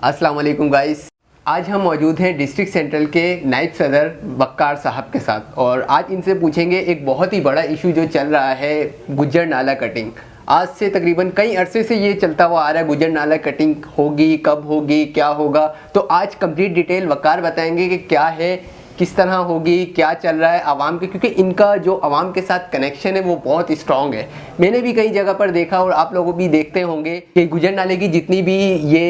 अस्सलाम वालेकुम गाइस। आज हम मौजूद हैं डिस्ट्रिक्ट सेंट्रल के नायब सदर वक़ार साहब के साथ और आज इनसे पूछेंगे एक बहुत ही बड़ा इशू जो चल रहा है गुज्जर नाला कटिंग। आज से तकरीबन कई अरसे से ये चलता हुआ आ रहा है, गुज्जर नाला कटिंग होगी, कब होगी, क्या होगा। तो आज कंप्लीट डिटेल वक़ार बताएंगे कि क्या है, किस तरह होगी, क्या चल रहा है आवाम के, क्योंकि इनका जो आवाम के साथ कनेक्शन है वो बहुत स्ट्रॉन्ग है। मैंने भी कई जगह पर देखा और आप लोग भी देखते होंगे कि गुज्जर नाले की जितनी भी ये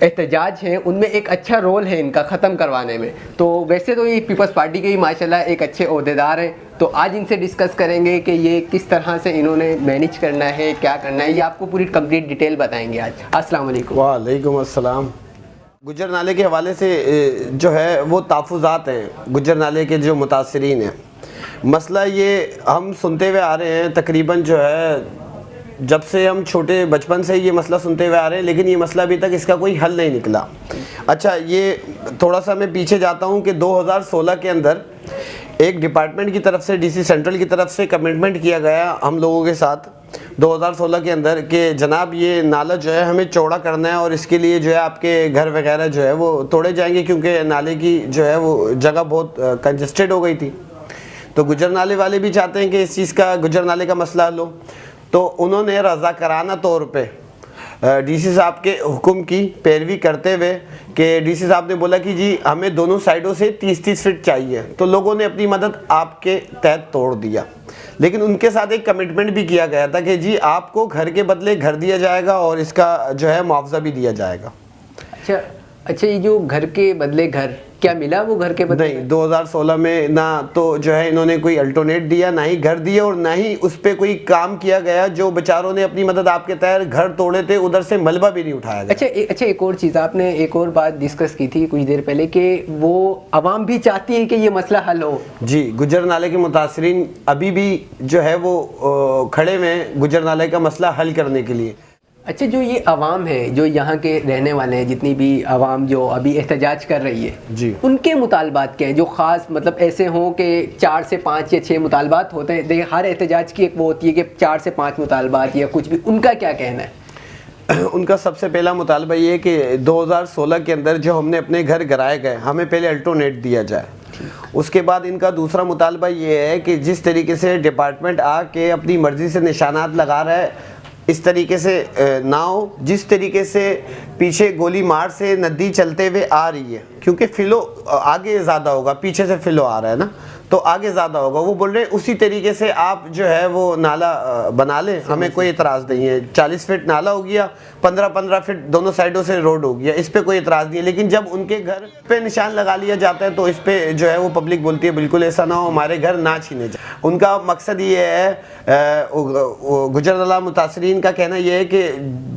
एहतजाज हैं उनमें एक अच्छा रोल है इनका ख़त्म करवाने में। तो वैसे तो ये पीपल्स पार्टी के ही माशाल्लाह एक अच्छे ओहदेदार हैं। तो आज इनसे डिस्कस करेंगे कि ये किस तरह से इन्होंने मैनेज करना है, क्या करना है, ये आपको पूरी कंप्लीट डिटेल बताएंगे आज। अस्सलाम वालेकुम। वालेकुम अस्सलाम। गुज्जर नाले के हवाले से जो है वो तहफ़्फ़ुज़ात हैं गुज्जर नाले के जो मुतासरीन हैं। मसला ये हम सुनते हुए आ रहे हैं, तकरीबन जो है जब से हम छोटे बचपन से ये मसला सुनते हुए आ रहे हैं, लेकिन ये मसला अभी तक इसका कोई हल नहीं निकला। अच्छा, ये थोड़ा सा मैं पीछे जाता हूँ कि 2016 के अंदर एक डिपार्टमेंट की तरफ से, डीसी सेंट्रल की तरफ से कमिटमेंट किया गया हम लोगों के साथ 2016 के अंदर कि जनाब ये नाला जो है हमें चौड़ा करना है और इसके लिए जो है आपके घर वगैरह जो है वो तोड़े जाएंगे, क्योंकि नाले की जो है वो जगह बहुत कंजस्टेड हो गई थी। तो गुज्जर नाले वाले भी चाहते हैं कि इस चीज़ का, गुज्जर नाले का मसला हल हो। तो उन्होंने रज़ाकाराना तौर पे डीसी साहब के हुक्म की पैरवी करते हुए कि डीसी साहब ने बोला कि जी हमें दोनों साइडों से 30-30 फीट चाहिए, तो लोगों ने अपनी मदद आपके तहत तोड़ दिया। लेकिन उनके साथ एक कमिटमेंट भी किया गया था कि जी आपको घर के बदले घर दिया जाएगा और इसका जो है मुआवजा भी दिया जाएगा। अच्छा, ये जो घर के बदले घर, क्या मिला वो घर के बदले? नहीं, 2016 में ना तो जो है इन्होंने कोई अल्टरनेट दिया, ना ही घर दिया और ना ही उस पर कोई काम किया गया। जो बेचारों ने अपनी मदद आपके तहत घर तोड़े थे उधर से मलबा भी नहीं उठाया गया। अच्छा, एक और चीज़ आपने एक और बात डिस्कस की थी कुछ देर पहले कि वो आवाम भी चाहती है कि ये मसला हल हो। जी, गुज्जर नाले के मुतासरीन अभी भी जो है वो खड़े हुए हैं गुज्जर नाले का मसला हल करने के लिए। अच्छा, जो ये आवाम है, जो यहाँ के रहने वाले हैं, जितनी भी आवाम जो अभी एहतजाज कर रही है जी, उनके मुतालबात क्या हैं जो ख़ास मतलब ऐसे हों कि 4 से 5 या 6 मुतालबात होते हैं? देखिए, हर एहतजाज की एक वो होती है कि 4 से 5 मुतालबात या कुछ भी, उनका क्या कहना है? उनका सबसे पहला मुतालबा ये है कि 2016 के अंदर जो हमने अपने घर गिराए गए, हमें पहले अल्टरनेट दिया जाए। उसके बाद इनका दूसरा मुतालबा ये है कि जिस तरीके से डिपार्टमेंट आके अपनी मर्ज़ी से निशानात लगा रहा है, इस तरीके से ना हो। जिस तरीके से पीछे गोली मार से नदी चलते हुए आ रही है, क्योंकि फिलो आगे ज़्यादा होगा, पीछे से फिलो आ रहा है ना, तो आगे ज़्यादा होगा। वो बोल रहे हैं उसी तरीके से आप जो है वो नाला बना लें, हमें कोई एतराज़ नहीं है। 40 फीट नाला हो गया, 15-15 फीट दोनों साइडों से रोड हो गया, इस पर कोई एतराज़ नहीं है। लेकिन जब उनके घर पे निशान लगा लिया जाता है तो इस पर जो है वो पब्लिक बोलती है बिल्कुल ऐसा ना हो, हमारे घर ना छीने जाए। उनका मकसद ये है, गुज्जर नाला मुतासरीन का कहना यह है कि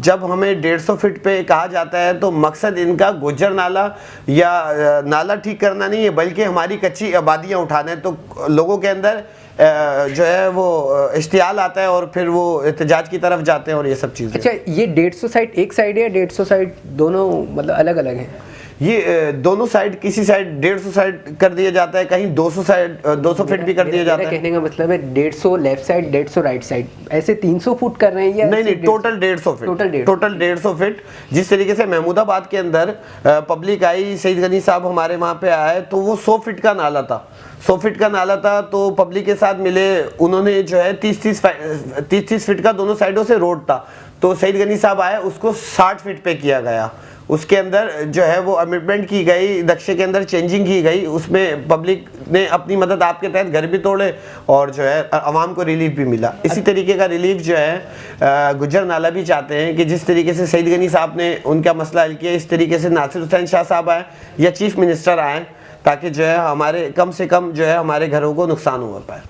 जब हमें 150 फीट पे कहा जाता है तो मकसद इनका गुज्जर नाला या नाला ठीक करना नहीं है, बल्कि हमारी कच्ची आबादियाँ उठाना है। तो लोगों के अंदर जो है वो इश्तियाल आता है और फिर वो एहतजाज की तरफ जाते हैं और ये सब चीज़ें। अच्छा, ये 150 साइड एक साइड है या 150 साइड दोनों मतलब अलग अलग है? ये दोनों साइड, किसी साइड 150 साइड कर दिया जाता है, कहीं 200 साइड 200 फीट भी कर दिया जाता है। कहने का मतलब है 150 लेफ्ट साइड, 150 राइट साइड, ऐसे 300 फुट कर रहे हैं या नहीं, टोटल 150 फीट, टोटल 150 फीट। जिस तरीके से महमूदाबाद के अंदर पब्लिक आई, सईद गनी साहब हमारे वहाँ पे आए तो वो 100 फीट का नाला था, 100 फीट का नाला था। तो पब्लिक के साथ मिले, उन्होंने जो है 30-30 फीट का दोनों साइडों से रोड था, तो सईद गनी साहब आए, उसको 60 फीट पे किया गया। उसके अंदर जो है वो अमेंडमेंट की गई, नक्शे के अंदर चेंजिंग की गई, उसमें पब्लिक ने अपनी मदद आपके तहत घर भी तोड़े और जो है आवाम को रिलीफ भी मिला। इसी तरीके का रिलीफ जो है गुज्जर नाला भी चाहते हैं कि जिस तरीके से सईद गनी साहब ने उनका मसला हल किया, इस तरीके से नासिर हुसैन शाह साहब आए या चीफ मिनिस्टर आए, ताकि जो है हमारे कम से कम जो है हमारे घरों को नुकसान हो पाए।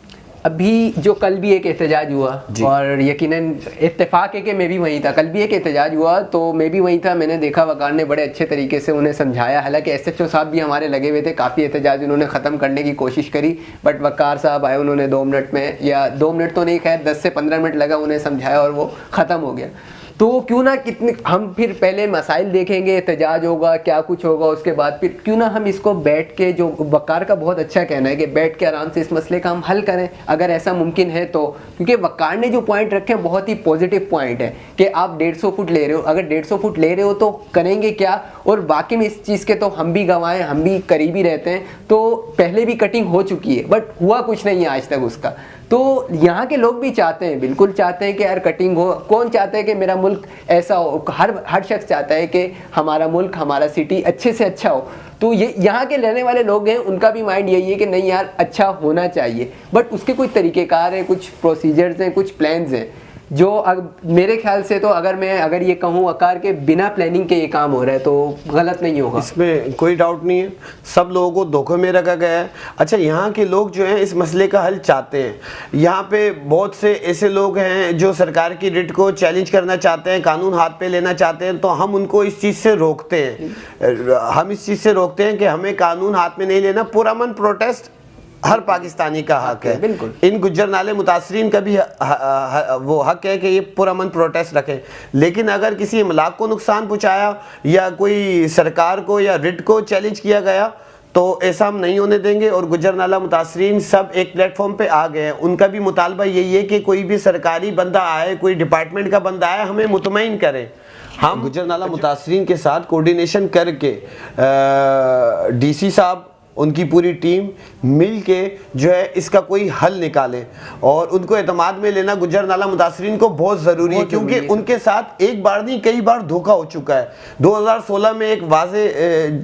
अभी जो कल भी एक एहतजाज हुआ और यकीनन इत्तेफाक है कि मैं भी वहीं था, कल भी एक एहतजाज हुआ तो मैं भी वहीं था। मैंने देखा वकार ने बड़े अच्छे तरीके से उन्हें समझाया, हालांकि SHO साहब भी हमारे लगे हुए थे, काफ़ी एहतजाज उन्होंने ख़त्म करने की कोशिश करी, बट वकार साहब आए, उन्होंने 2 मिनट में, या 2 मिनट तो नहीं, खैर 10 से 15 मिनट लगा, उन्हें समझाया और वो ख़त्म हो गया। तो क्यों ना कितने हम फिर पहले मसाइल देखेंगे, एहतजाज होगा, क्या कुछ होगा, उसके बाद फिर क्यों ना हम इसको बैठ के, जो वक़ार का बहुत अच्छा कहना है कि बैठ के आराम से इस मसले का हम हल करें अगर ऐसा मुमकिन है तो। क्योंकि वक़ार ने जो पॉइंट रखे हैं बहुत ही पॉजिटिव पॉइंट है कि आप 150 फुट ले रहे हो, अगर 150 फुट ले रहे हो तो करेंगे क्या, और वाकई में इस चीज़ के तो हम भी गवाह हैं, हम भी करीबी रहते हैं। तो पहले भी कटिंग हो चुकी है बट हुआ कुछ नहीं है आज तक उसका। तो यहाँ के लोग भी चाहते हैं, बिल्कुल चाहते हैं कि यार कटिंग हो। कौन चाहता है कि मेरा मुल्क ऐसा हो, हर शख्स चाहता है कि हमारा मुल्क, हमारा सिटी अच्छे से अच्छा हो। तो ये यहाँ के रहने वाले लोग हैं, उनका भी माइंड यही है कि नहीं यार अच्छा होना चाहिए, बट उसके कुछ तरीक़ेकार हैं, कुछ प्रोसीजर्स हैं, कुछ प्लान्स हैं जो मेरे ख्याल से तो अगर ये कहूँ वक़ार के बिना प्लानिंग के ये काम हो रहा है तो गलत नहीं होगा। इसमें कोई डाउट नहीं है, सब लोगों को धोखे में रखा गया है। अच्छा, यहाँ के लोग जो हैं इस मसले का हल चाहते हैं। यहाँ पे बहुत से ऐसे लोग हैं जो सरकार की रिट को चैलेंज करना चाहते हैं, कानून हाथ पे लेना चाहते हैं, तो हम उनको इस चीज़ से रोकते हैं। हम इस चीज़ से रोकते हैं कि हमें कानून हाथ में नहीं लेना। पुरअमन प्रोटेस्ट हर पाकिस्तानी का हक है। बिल्कुल। इन गुज्जर नाले मुतासरीन का भी वो हक है कि ये पुरअमन प्रोटेस्ट रखें, लेकिन अगर किसी इमलाक को नुकसान पहुंचाया या कोई सरकार को या रिट को चैलेंज किया गया तो ऐसा हम नहीं होने देंगे। और गुज्जर नाला मुतासरीन सब एक प्लेटफॉर्म पे आ गए हैं। उनका भी मुतालबा यही है कि कोई भी सरकारी बंदा आए, कोई डिपार्टमेंट का बंदा आए, हमें मुतमईन करें। हम गुज्जर नाला मुतासरीन के साथ कोऑर्डिनेशन करके DC साहब, उनकी पूरी टीम मिल के जो है इसका कोई हल निकाले, और उनको एतमाद में लेना गुज्जर नाला मुतासरीन को बहुत ज़रूरी है, क्योंकि उनके साथ एक बार नहीं कई बार धोखा हो चुका है। 2016 में एक वाजे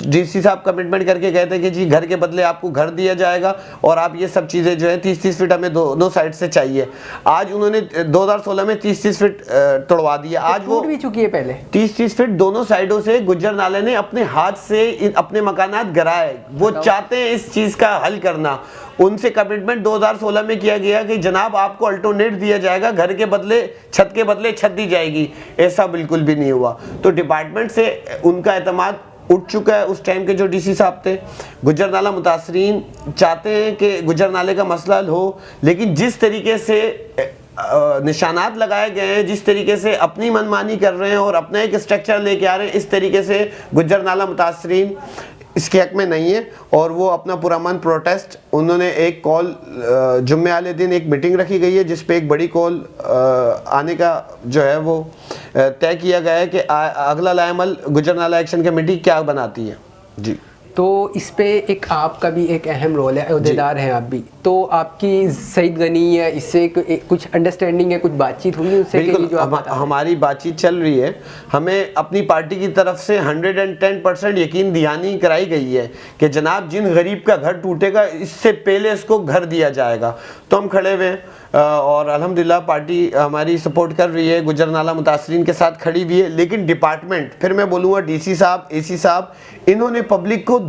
DC साहब कमिटमेंट करके गए थे कि जी घर के बदले आपको घर दिया जाएगा और आप ये सब चीज़ें जो है 30-30 फीट हमें दोनों साइड से चाहिए। आज उन्होंने 2016 में 30-30 फीट तोड़वा दिया। आज वो भी चुकी है पहले 30-30 फीट दोनों साइडों से गुज्जर नाले ने अपने हाथ से अपने मकानात गिराए। वो चाहते हैं इस चीज का हल करना। उनसे कमिटमेंट 2016 में किया गया कि जनाब आपको अल्टरनेट दिया जाएगा, घर के बदले छत के बदले छत दी जाएगी। ऐसा बिल्कुल भी नहीं हुआ। तो डिपार्टमेंट से उनका एतमाद उठ चुका है। उस टाइम के जो DC साहब थे, गुज्जर नाला मुतासरीन चाहते हैं कि गुज्जर नाले का मसला हल हो, लेकिन जिस तरीके से निशानात लगाए गए हैं, जिस तरीके से अपनी मनमानी कर रहे हैं और अपना एक स्ट्रक्चर लेके आ रहे हैं, इस तरीके से गुज्जर नाला मुतासरीन इसके हक में नहीं है। और वो अपना पुरअमन प्रोटेस्ट, उन्होंने एक कॉल जुम्मे वाले दिन एक मीटिंग रखी गई है जिस पे एक बड़ी कॉल आने का जो है वो तय किया गया है कि अगला लाएमल गुज्जर नाला एक्शन कमेटी क्या बनाती है। जी, तो इस पे एक आपका भी एक अहम रोल है, अहदेदार हैं आप भी, तो आपकी सईद गनी या इससे कुछ अंडरस्टैंडिंग है, कुछ बातचीत हुई उससे? बिल्कुल, जो हमारी बातचीत चल रही है। हमें अपनी पार्टी की तरफ से 110% यकीन दहानी कराई गई है कि जनाब जिन गरीब का घर टूटेगा इससे पहले इसको घर दिया जाएगा। तो हम खड़े हुए हैं और अल्हम्दुलिल्लाह पार्टी हमारी सपोर्ट कर रही है, गुज्जर नाला मुतासरीन के साथ खड़ी भी है। लेकिन डिपार्टमेंट, फिर मैं बोलूँगा DC साहब, AC साहब, इन्होंने पब्लिक को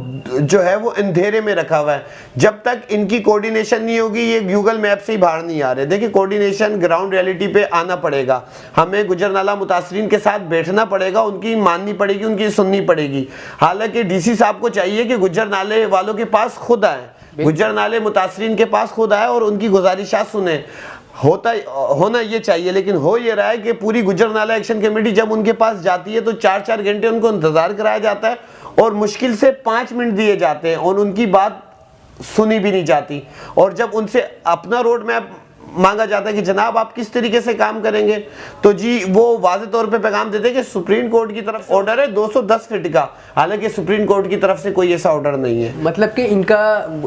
जो है वो अंधेरे में रखा हुआ है। जब तक इनकी कोऑर्डिनेशन नहीं होगी, ये गूगल मैप से ही बाहर नहीं आ रहे। देखिए, कोऑर्डिनेशन ग्राउंड रियलिटी पे आना पड़ेगा। हमें गुज्जर नाला मुतासरीन के साथ बैठना पड़ेगा, उनकी माननी पड़ेगी, उनकी सुननी पड़ेगी। हालांकि DC साहब को चाहिए कि गुज्जर नाले वालों के पास खुद आए, गुज्जर नाले मुतासरीन के पास खुद आए और उनकी गुजारिशात सुने। होना ये चाहिए, लेकिन हो ये रहा है कि पूरी गुज्जर नाला एक्शन कमेटी जब उनके पास जाती है तो 4-4 घंटे उनको इंतजार कराया जाता है और मुश्किल से 5 मिनट दिए जाते हैं और उनकी बात सुनी भी नहीं जाती। और जब उनसे अपना रोड मैप मांगा जाता है कि जनाब आप किस तरीके से काम करेंगे, तो जी वो वाज़े तौर पे पैगाम देते हैं कि सुप्रीम कोर्ट की तरफ से ऑर्डर है 210 फीट का। हालांकि सुप्रीम कोर्ट की तरफ से कोई ऐसा ऑर्डर नहीं है। मतलब कि इनका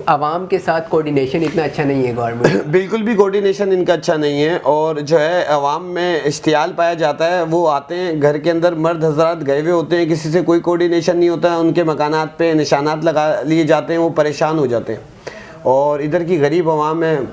आवाम के साथ कोऑर्डिनेशन इतना अच्छा नहीं है गवर्नमेंट। बिल्कुल भी कोऑर्डिनेशन इनका अच्छा नहीं है। और जो है आवाम में इश्तियाल पाया जाता है, वो आते हैं घर के अंदर, मर्द हजरात गए हुए होते हैं, किसी से कोई कोऑर्डिनेशन नहीं होता है, उनके मकानात पे निशानात लगा लिए जाते हैं, वो परेशान हो जाते हैं। और इधर की गरीब आवाम में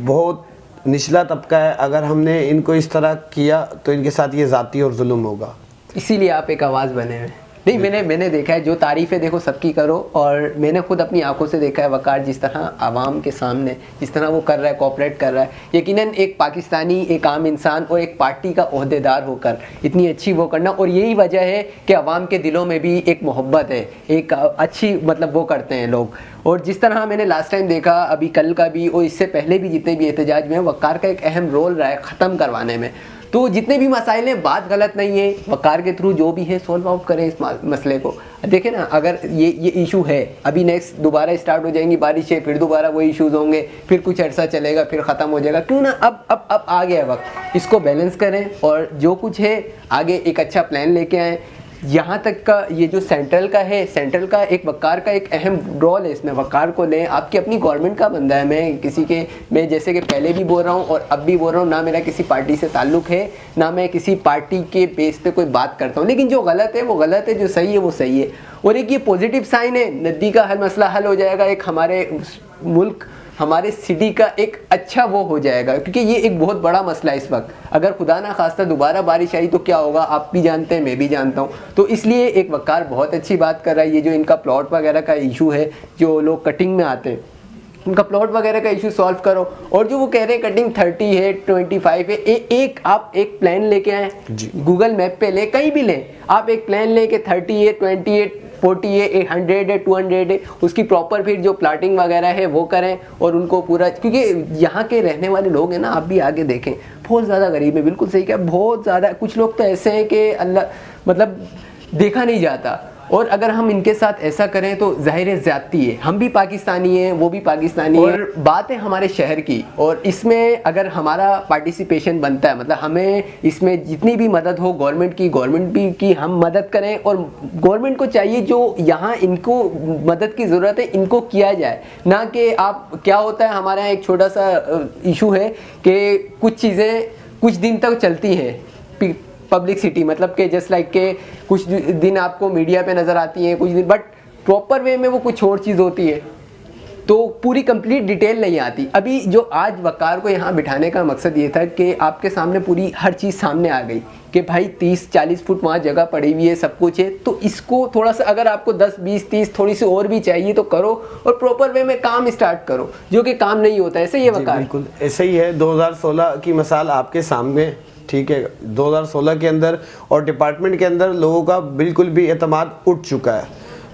बहुत निचला तबका है। अगर हमने इनको इस तरह किया तो इनके साथ ये ज़ाती और जुल्म होगा। इसीलिए आप एक आवाज़ बने हैं। नहीं, मैंने देखा है, जो तारीफ़ें देखो सबकी करो, और मैंने खुद अपनी आंखों से देखा है वक़ार जिस तरह आवाम के सामने जिस तरह वो कर रहा है, कोऑपरेट कर रहा है। यकीनन एक पाकिस्तानी, एक आम इंसान और एक पार्टी का ओहदेदार होकर इतनी अच्छी वो करना, और यही वजह है कि आवाम के दिलों में भी एक मोहब्बत है, एक अच्छी मतलब वो करते हैं लोग। और जिस तरह मैंने लास्ट टाइम देखा, अभी कल का भी और इससे पहले भी जितने भी एहतजाज में, वक़ार का एक अहम रोल रहा है ख़त्म करवाने में। तो जितने भी मसाइल हैं बात गलत नहीं है, वकार के थ्रू जो भी है सॉल्व आउट करें इस मसले को। देखें ना, अगर ये इशू है, अभी नेक्स्ट दोबारा स्टार्ट हो जाएंगी बारिशें, फिर दोबारा वो इश्यूज होंगे, फिर कुछ अरसा चलेगा, फिर ख़त्म हो जाएगा। क्यों ना अब आ गया वक्त, इसको बैलेंस करें और जो कुछ है आगे एक अच्छा प्लान लेके आएँ। यहाँ तक का ये जो सेंट्रल का है, सेंट्रल का एक वकार का एक अहम रोल है इसमें, वकार को लें। आपकी अपनी गवर्नमेंट का बंदा है, मैं जैसे कि पहले भी बोल रहा हूँ और अब भी बोल रहा हूँ, ना मेरा किसी पार्टी से ताल्लुक़ है, ना मैं किसी पार्टी के बेस पे कोई बात करता हूँ, लेकिन जो गलत है वो गलत है, जो सही है वो सही है। और एक ये पॉजिटिव साइन है, नदी का हर मसला हल हो जाएगा, एक हमारे मुल्क हमारे सिटी का एक अच्छा वो हो जाएगा, क्योंकि ये एक बहुत बड़ा मसला है इस वक्त। अगर खुदा ना खास्ता दोबारा बारिश आई तो क्या होगा, आप भी जानते हैं, मैं भी जानता हूँ। तो इसलिए एक वकार बहुत अच्छी बात कर रहा है। ये जो इनका प्लॉट वगैरह का इशू है, जो लोग कटिंग में आते हैं उनका प्लॉट वगैरह का इशू सॉल्व करो। और जो वो कह रहे हैं कटिंग 30 है 25 है, आप एक प्लान लेके आए, गूगल मैप पे ले, कहीं भी लें, आप एक प्लान लें कि 30 है 28 40 है 100 है 200 है, उसकी प्रॉपर फिर जो प्लाटिंग वगैरह है वो करें और उनको पूरा, क्योंकि यहाँ के रहने वाले लोग हैं ना, आप भी आगे देखें, बहुत ज़्यादा गरीब है। बिल्कुल सही क्या, बहुत ज़्यादा। कुछ लोग तो ऐसे हैं कि अल्लाह मतलब देखा नहीं जाता। और अगर हम इनके साथ ऐसा करें तो जाहिर है ज़्यादती है। हम भी पाकिस्तानी हैं, वो भी पाकिस्तानी है। और बात है हमारे शहर की, और इसमें अगर हमारा पार्टिसिपेशन बनता है, मतलब हमें इसमें जितनी भी मदद हो गवर्नमेंट भी की हम मदद करें। और गवर्नमेंट को चाहिए जो यहाँ इनको मदद की ज़रूरत है इनको किया जाए, ना कि आप क्या होता है हमारे यहाँ एक छोटा सा इशू है कि कुछ चीज़ें कुछ दिन तक चलती हैं पब्लिसिटी, मतलब कि जस्ट लाइक के कुछ दिन आपको मीडिया पे नज़र आती हैं कुछ दिन, बट प्रॉपर वे में वो कुछ और चीज़ होती है, तो पूरी कंप्लीट डिटेल नहीं आती। अभी जो आज वकार को यहाँ बिठाने का मकसद ये था कि आपके सामने पूरी हर चीज़ सामने आ गई कि भाई 30-40 फुट वहाँ जगह पड़ी हुई है, सब कुछ है, तो इसको थोड़ा सा अगर आपको 10-20-30 थोड़ी सी और भी चाहिए तो करो और प्रॉपर वे में काम स्टार्ट करो, जो कि काम नहीं होता। ऐसे ही है वकार, बिल्कुल ऐसे ही है। 2016 की मिसाल आपके सामने, ठीक है, 2016 के अंदर और डिपार्टमेंट के अंदर लोगों का बिल्कुल भी एतमाद उठ चुका है,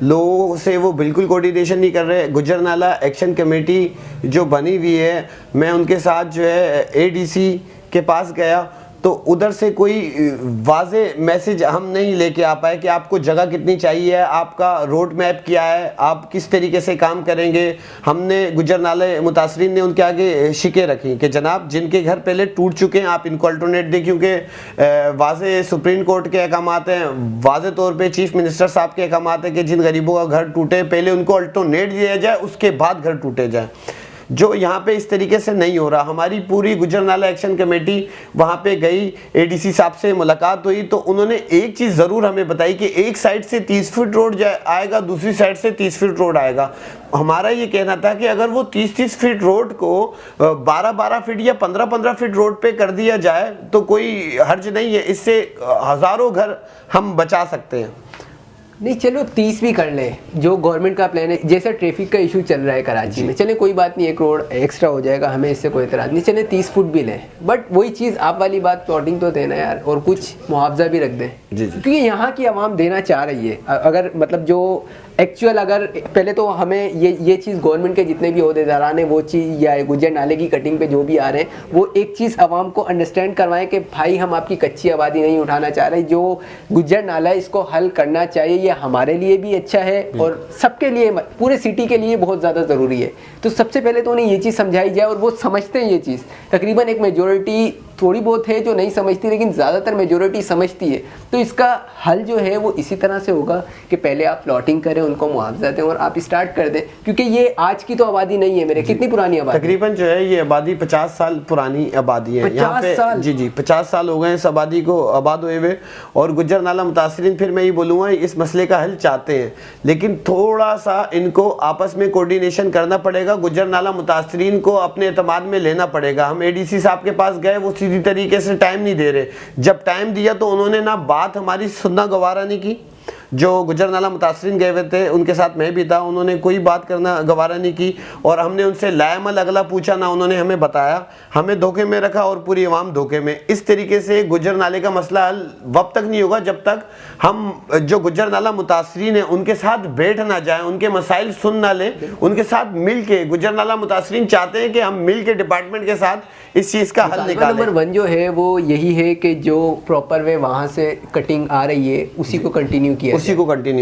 लोगों से वो बिल्कुल कोऑर्डिनेशन नहीं कर रहे। गुज्जर नाला एक्शन कमेटी जो बनी हुई है, मैं उनके साथ जो है एडीसी के पास गया तो उधर से कोई वाज़े मैसेज हम नहीं लेके आ पाए कि आपको जगह कितनी चाहिए, आपका रोड मैप क्या है, आप किस तरीके से काम करेंगे। हमने गुज्जर नाले मुतासरीन ने उनके आगे शिकें रखी कि जनाब जिनके घर पहले टूट चुके हैं आप इनको अल्टरनेट दें, क्योंकि वाज़े सुप्रीम कोर्ट के अहकाम हैं, वाज़े तौर पर चीफ मिनिस्टर साहब के अहकाम हैं कि जिन गरीबों का घर टूटे पहले उनको अल्टरनेट दिया जाए, उसके बाद घर टूटे जाए, जो यहाँ पे इस तरीके से नहीं हो रहा। हमारी पूरी गुज्जर नाला एक्शन कमेटी वहाँ पे गई, एडीसी साहब से मुलाकात हुई तो उन्होंने एक चीज़ ज़रूर हमें बताई कि एक साइड से 30 फीट रोड आएगा, दूसरी साइड से 30 फीट रोड आएगा। हमारा ये कहना था कि अगर वो 30-30 फीट रोड को 12-12 फीट या 15-15 फीट रोड पे कर दिया जाए तो कोई हर्ज नहीं है, इससे हज़ारों घर हम बचा सकते हैं। नहीं चलो 30 भी कर लें, जो गवर्नमेंट का प्लान है। जैसा ट्रैफिक का इशू चल रहा है कराची में, चले कोई बात नहीं, 1 करोड़ एक्स्ट्रा हो जाएगा, हमें इससे कोई एतराज़ नहीं, चले 30 फुट भी लें, बट वही चीज़ आप वाली बात प्लॉटिंग तो देना यार, और कुछ मुआवजा भी रख दें क्योंकि यहाँ की आवाम देना चाह रही है। अगर मतलब जो एक्चुअल, अगर पहले तो हमें ये चीज़ गवर्नमेंट के जितने भी ओहदेदारान हैं वो चीज़, या गुज्जर नाले की कटिंग पे जो भी आ रहे हैं, वो एक चीज़ आवाम को अंडरस्टैंड करवाएं कि भाई हम आपकी कच्ची आबादी नहीं उठाना चाह रहे, जो गुज्जर नाला है इसको हल करना चाहिए, ये हमारे लिए भी अच्छा है और सबके लिए, पूरे सिटी के लिए बहुत ज़्यादा ज़रूरी है। तो सबसे पहले तो उन्हें ये चीज़ समझाई जाए, और वो समझते हैं ये चीज़। तकरीबन एक मेजोरिटी थोड़ी बहुत है जो नहीं समझती, लेकिन ज़्यादातर मेजोरिटी समझती है। तो इसका हल जो है वो इसी तरह से होगा कि पहले आप प्लॉटिंग करें, उनको मुआवजा दें और आप स्टार्ट कर दें, क्योंकि ये आज की तो आबादी नहीं है मेरे। कितनी पुरानी आबादी? तकरीबन जो है ये आबादी 50 साल पुरानी आबादी है यहाँ पे। जी 50 साल हो गए इस आबादी को आबाद हुए हुए। और गुज्जर नाला मुतासरीन, फिर मैं ये बोलूँगा, इस मसले का हल चाहते हैं, लेकिन थोड़ा सा इनको आपस में कोऑर्डिनेशन करना पड़ेगा। गुज्जर नाला मुतासरीन को अपने एतमाद में लेना पड़ेगा। हम एडीसी साहब के पास गए, वो सीधी तरीके से टाइम नहीं दे रहे। जब टाइम दिया तो उन्होंने ना बात हमारी सुनना गवारा नहीं की, जो गुजर नाला मुतासरीन गए हुए थे उनके साथ मैं भी था, उन्होंने कोई बात करना गवारा नहीं की और हमने उनसे लाएमल अगला पूछा ना उन्होंने हमें बताया, हमें धोखे में रखा और पूरी आवाम धोखे में। इस तरीके से गुजर नाले का मसला हल वक्त तक नहीं होगा जब तक हम जो गुजर नाला मुतासरीन है उनके साथ बैठ ना जाए, उनके मसाइल सुन ना ले, उनके साथ मिल के। गुजर नाला मुतासरीन चाहते हैं कि हम मिल के डिपार्टमेंट के साथ इस चीज़ का हल निकालें। नंबर 1 जो है वो यही है कि जो प्रॉपर वे वहाँ से कटिंग आ रही है उसी को कंटिन्यू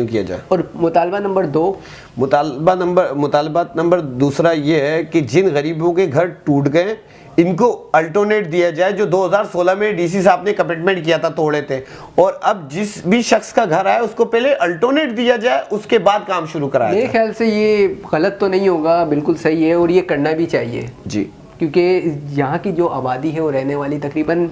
किया जाए। और मुतालबा नंबर 2, मुतालबा नंबर दूसरा ये है कि जिन गरीबों के घर टूट गए इनको अल्टरनेट दिया जाए, जो 2016 में डीसी साहब ने कमिटमेंट किया था, तोड़े थे, और अब जिस भी शख्स का घर आया उसको पहले अल्टरनेट दिया जाए, उसके बाद काम शुरू कराया जाए। मेरे ख्याल से ये गलत तो नहीं होगा, बिल्कुल सही है और ये करना भी चाहिए जी, क्योंकि यहाँ की जो आबादी है वो रहने वाली तकरीबन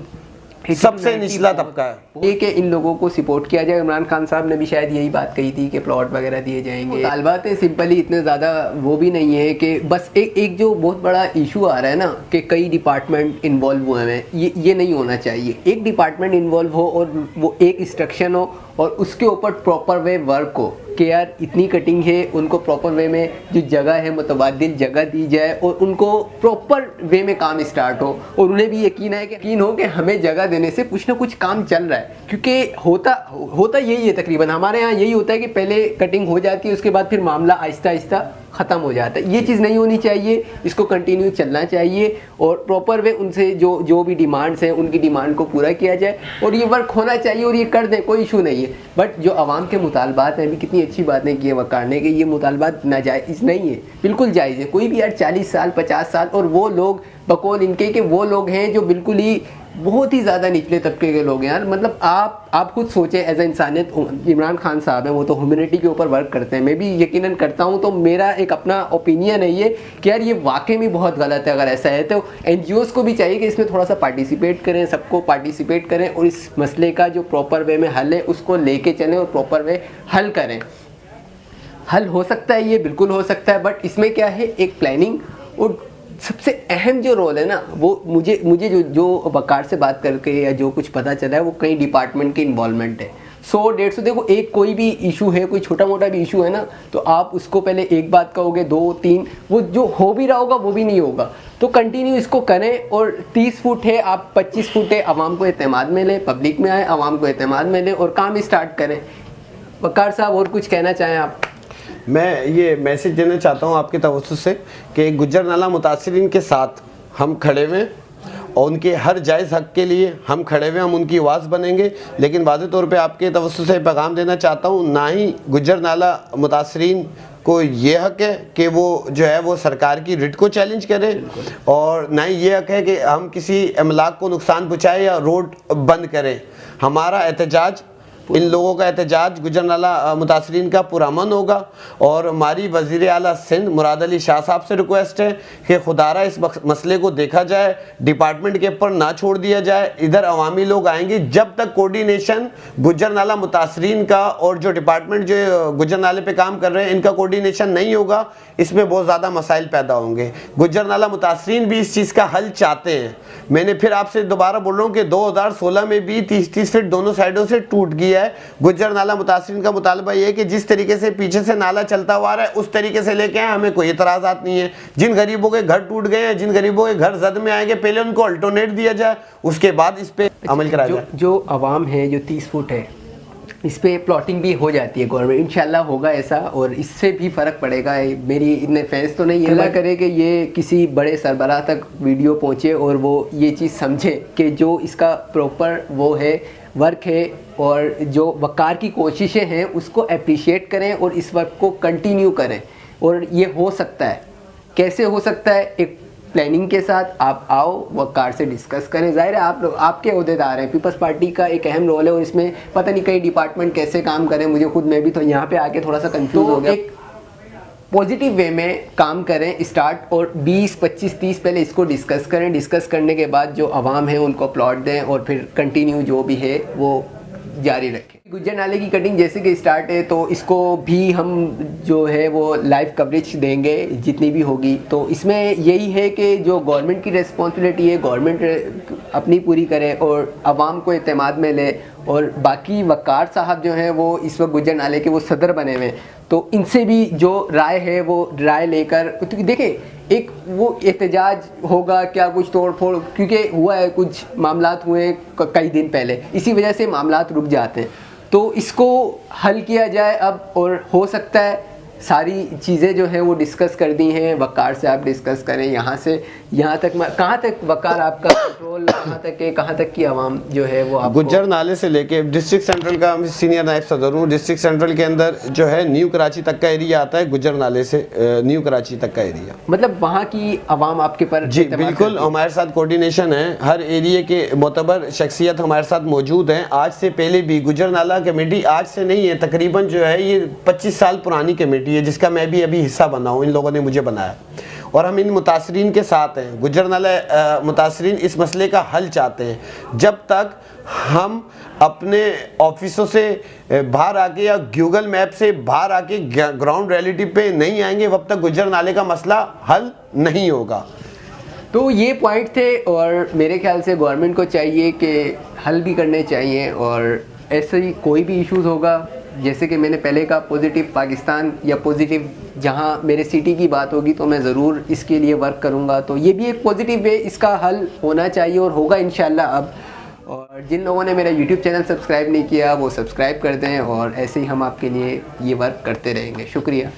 सबसे निचला तबका है। ये कि इन लोगों को सपोर्ट किया जाए। इमरान खान साहब ने भी शायद यही बात कही थी कि प्लॉट वगैरह दिए जाएंगे। तालबात सिंपली इतने ज़्यादा वो भी नहीं है कि बस एक जो बहुत बड़ा इशू आ रहा है ना कि कई डिपार्टमेंट इन्वॉल्व हुए हैं, ये नहीं होना चाहिए। एक डिपार्टमेंट इन्वॉल्व हो और वो एक इंस्ट्रक्शन हो और उसके ऊपर प्रॉपर वे वर्क हो कि यार इतनी कटिंग है, उनको प्रॉपर वे में जो जगह है मुतबादिल जगह दी जाए और उनको प्रॉपर वे में काम स्टार्ट हो और उन्हें भी यकीन हो कि हमें जगह देने से कुछ ना कुछ काम चल रहा है। क्योंकि होता यही है, तकरीबन हमारे यहाँ यही होता है कि पहले कटिंग हो जाती है, उसके बाद फिर मामला आहिस्ता आहिस्ता ख़त्म हो जाता है। ये चीज़ नहीं होनी चाहिए, इसको कंटिन्यू चलना चाहिए और प्रॉपर वे उनसे जो भी डिमांड्स हैं उनकी डिमांड को पूरा किया जाए और ये वर्क होना चाहिए और ये कर दें, कोई इशू नहीं है। बट जो आवाम के मुतालबात हैं, अभी कितनी अच्छी बातें की है वकार ने कि ये मुतालबात नाजायज़ नहीं है, बिल्कुल जायज़ है। कोई भी यार 40 साल 50 साल और वो लोग बकौल इनके कि वो लोग हैं जो बिल्कुल ही बहुत ही ज़्यादा निचले तबके के लोग हैं यार। मतलब आप खुद सोचें, एज ए इंसानियत, इमरान खान साहब हैं, वो तो ह्यूमैनिटी के ऊपर वर्क करते हैं, मैं भी यकीनन करता हूँ, तो मेरा एक अपना ओपिनियन है ये कि यार ये वाकई में बहुत गलत है। अगर ऐसा है तो NGOs को भी चाहिए कि इसमें थोड़ा सा पार्टिसिपेट करें, सबको पार्टिसिपेट करें और इस मसले का जो प्रॉपर वे में हल है उसको लेके चलें और प्रॉपर वे हल करें। हल हो सकता है, ये बिल्कुल हो सकता है, बट इसमें क्या है, एक प्लानिंग और सबसे अहम जो रोल है ना, वो मुझे जो वकार से बात करके या जो कुछ पता चला है वो कई डिपार्टमेंट के इन्वॉल्वमेंट है। 100-150 देखो, एक कोई भी इशू है, कोई छोटा मोटा भी इशू है ना, तो आप उसको पहले एक बात कहोगे, 2-3, वो जो हो भी रहा होगा वो भी नहीं होगा। तो कंटिन्यू इसको करें और 30 फुट है, आप 25 फुट है, आवाम को एतमाद में लें, पब्लिक में आए, आवाम को एतमाद में लें और काम स्टार्ट करें। वकार साहब और कुछ कहना चाहें आप? मैं ये मैसेज देना चाहता हूँ आपके तवज्जुह से कि गुजर नाला मुतासरीन के साथ हम खड़े हुए और उनके हर जायज़ हक़ के लिए हम खड़े हुए, हम उनकी आवाज़ बनेंगे। लेकिन वाज़ेह तौर पे आपके तवज्जुह से पैगाम देना चाहता हूँ, ना ही गुजर नाला मुतासरीन को ये हक़ है कि वो जो है वो सरकार की रिट को चैलेंज करें और ना ही ये हक़ है कि हम किसी अमलाक को नुकसान पहुँचाएँ या रोड बंद करें। हमारा एहतजाज, इन लोगों का एहतजाज गुजर नाला मुतासरीन का पुरअमन होगा और हमारी वज़ीर आला सिंध मुराद अली शाह साहब से रिक्वेस्ट है कि खुदारा इस मसले को देखा जाए, डिपार्टमेंट के ऊपर ना छोड़ दिया जाए। इधर अवामी लोग आएंगे, जब तक कोऑर्डिनेशन गुजर नाला मुतासरीन का और जो डिपार्टमेंट जो गुजर नाले पे काम कर रहे हैं इनका कोऑर्डिनेशन नहीं होगा, इसमें बहुत ज़्यादा मसाइल पैदा होंगे। गुजर नाला मुतासरीन भी इस चीज़ का हल चाहते हैं। मैंने फिर आपसे दोबारा बोल रहा हूँ कि 2016 में भी 30-30 फीट दोनों साइडों से टूट गया है। गुजर नाला मुतासरीन का मुतालबा ये है कि जिस तरीके से पीछे से नाला चलता हुआ रहा है उस तरीके से लेके आए, हमें कोई एतराज़ात नहीं है। जिन गरीबों के घर टूट गए हैं, जिन गरीबों के घर जद में आएंगे, पहले उनको अल्टरनेट दिया जाए, उसके बाद इस पे अमल कराया जाए। जो आवाम है, जो 30 फुट है, इस पे प्लॉटिंग भी हो जाती है गवर्नमेंट, इंशाल्लाह होगा ऐसा और इससे भी फ़र्क पड़ेगा। मेरी इतने फैंस तो नहीं है, अल्लाह करे कि ये किसी बड़े सरबराह तक वीडियो पहुँचे और वो ये चीज़ समझे कि जो इसका प्रॉपर वो है वर्क है और जो वकार की कोशिशें हैं उसको अप्रिशिएट करें और इस वर्क को कंटिन्यू करें। और ये हो सकता है, कैसे हो सकता है? एक प्लानिंग के साथ आप आओ, वकार से डिस्कस करें। जाहिर है आप लोग, आपके अहदेदार हैं, पीपल्स पार्टी का एक अहम रोल है और इसमें पता नहीं कई डिपार्टमेंट कैसे काम करें, मुझे खुद मैं भी तो यहाँ पे आके थोड़ा सा कंफ्यूज हो गया। एक पॉजिटिव वे में काम करें स्टार्ट और 20, 25, 30 पहले इसको डिस्कस करें। डिस्कस करने के बाद जो आवाम है उनको प्लॉट दें और फिर कंटिन्यू जो भी है वो जारी रखें। गुज्जर नाले की कटिंग जैसे कि स्टार्ट है, तो इसको भी हम जो है वो लाइव कवरेज देंगे जितनी भी होगी। तो इसमें यही है कि जो गवर्नमेंट की रिस्पॉन्सिबिलिटी है, गवर्नमेंट अपनी पूरी करे और आवाम को एतमाद में ले। और बाकी वक़ार साहब जो हैं वो इस वक्त गुज्जर नाले के वो सदर बने हुए हैं, तो इनसे भी जो राय है वो राय लेकर, क्योंकि देखें एक वो एहतजाज होगा क्या, कुछ तोड़ फोड़, क्योंकि हुआ है कुछ मामलात हुए कई दिन पहले, इसी वजह से मामलात रुक जाते हैं। तो इसको हल किया जाए अब, और हो सकता है सारी चीज़ें जो हैं वो डिस्कस कर दी हैं, वक़ार से आप डिस्कस करें, यहाँ से यहाँ तक कहाँ तक वक़ार आपका कंट्रोल कहाँ तक की आवाम जो है वो आपको। गुज्जर नाले से लेके डिस्ट्रिक्ट सेंट्रल का सीनियर नायब सदर हूँ। डिस्ट्रिक्ट सेंट्रल के अंदर जो है न्यू कराची तक का एरिया आता है, गुज्जर नाले से न्यू कराची तक का एरिया, मतलब वहाँ की आवाम आपके पर। जी बिल्कुल, हमारे साथ कोऑर्डिनेशन है, हर एरिया के मोतबर शख्सियत हमारे साथ मौजूद हैं। आज से पहले भी गुज्जर नाला कमेटी आज से नहीं है, तकरीबन जो है ये 25 साल पुरानी कमेटी है, जिसका मैं भी अभी हिस्सा बना हूँ, इन लोगों ने मुझे बनाया और हम इन मुतासरीन के साथ हैं। गुज्जर नाला मुतासरीन इस मसले का हल चाहते हैं। जब तक हम अपने ऑफिसों से बाहर आके या गूगल मैप से बाहर आके ग्राउंड रियलिटी पे नहीं आएंगे, वब तक गुज्जर नाले का मसला हल नहीं होगा। तो ये पॉइंट थे, और मेरे ख्याल से गवर्नमेंट को चाहिए कि हल भी करने चाहिए। और ऐसे ही कोई भी इश्यूज़ होगा, जैसे कि मैंने पहले कहा, पॉजिटिव पाकिस्तान या पॉजिटिव जहां मेरे सिटी की बात होगी तो मैं ज़रूर इसके लिए वर्क करूंगा। तो ये भी एक पॉजिटिव वे इसका हल होना चाहिए और होगा इंशाल्लाह अब। और जिन लोगों ने मेरा यूट्यूब चैनल सब्सक्राइब नहीं किया वो सब्सक्राइब कर दें, और ऐसे ही हम आपके लिए ये वर्क करते रहेंगे। शुक्रिया।